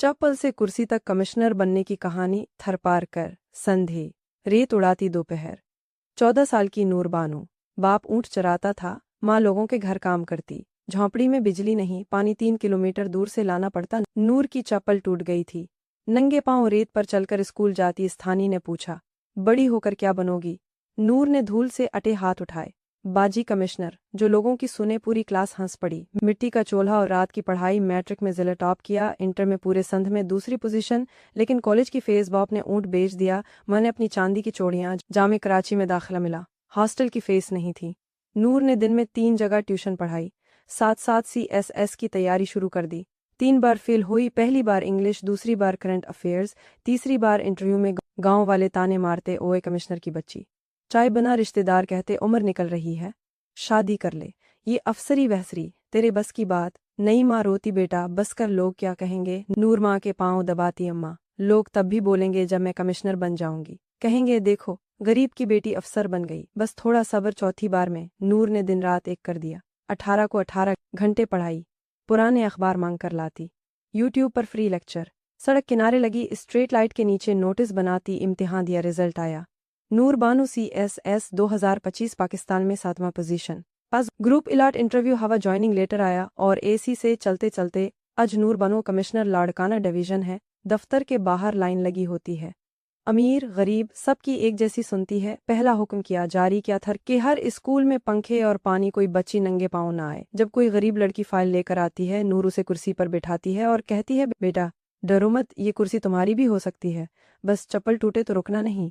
चप्पल से कुर्सी तक कमिश्नर बनने की कहानी थरपार कर संधे रेत उड़ाती दोपहर। 14 साल की नूर बानो। बाप ऊँट चराता था, माँ लोगों के घर काम करती। झोंपड़ी में बिजली नहीं, पानी 3 किलोमीटर दूर से लाना पड़ता। नूर की चप्पल टूट गई थी। नंगे पांव रेत पर चलकर स्कूल जाती। स्थानी ने पूछा, बड़ी होकर क्या बनोगी? नूर ने धूल से अटे हाथ उठाए, बाजी कमिश्नर। जो लोगों की सुने पूरी क्लास हंस पड़ी। मिट्टी का चूल्हा और रात की पढ़ाई। मैट्रिक में जिला टॉप किया, इंटर में पूरे संध में दूसरी पोजीशन। लेकिन कॉलेज की फेस बाप ने ऊँट बेच दिया। मैंने अपनी चांदी की चूड़ियां। जामे कराची में दाखिला मिला, हॉस्टल की फेस नहीं थी। नूर ने दिन में 3 जगह ट्यूशन पढ़ाई, साथ साथ CSS की तैयारी शुरू कर दी। 3 बार फेल हुई, पहली बार इंग्लिश, दूसरी बार करंट अफेयर्स, तीसरी बार इंटरव्यू में गांव वाले ताने मारते, ओए कमिश्नर की बच्ची। चाय बना, रिश्तेदार कहते उम्र निकल रही है, शादी कर ले। ये अफसरी वहसरी तेरे बस की बात नई। माँ रोती, बेटा बस कर, लोग क्या कहेंगे। नूर माँ के पांव दबाती, अम्मा लोग तब भी बोलेंगे जब मैं कमिश्नर बन जाऊंगी। कहेंगे देखो गरीब की बेटी अफसर बन गई, बस थोड़ा सब्र। चौथी बार में नूर ने दिन रात एक कर दिया। 18 को 18 घंटे पढ़ाई, पुराने अखबार मांग कर लाती। यूट्यूब पर फ्री लेक्चर, सड़क किनारे लगी स्ट्रीट लाइट के नीचे नोटिस बनाती। इम्तिहान दिया, रिजल्ट आया। नूर बानो CSS 2025 पाकिस्तान में 7वां पोजीशन पास। ग्रुप इलाट इंटरव्यू हवा, ज्वाइनिंग लेटर आया और AC से चलते चलते अज नूर बानो कमिश्नर लाड़काना डिवीजन है। दफ्तर के बाहर लाइन लगी होती है, अमीर गरीब सबकी एक जैसी सुनती है। पहला हुक्म किया जारी किया था कि हर स्कूल में पंखे और पानी, कोई बच्ची नंगे पाँव ना आए। जब कोई गरीब लड़की फाइल लेकर आती है, नूर उसे कुर्सी पर बिठाती है और कहती है, बेटा डरो मत, ये कुर्सी तुम्हारी भी हो सकती है, बस चप्पल टूटे तो रुकना नहीं।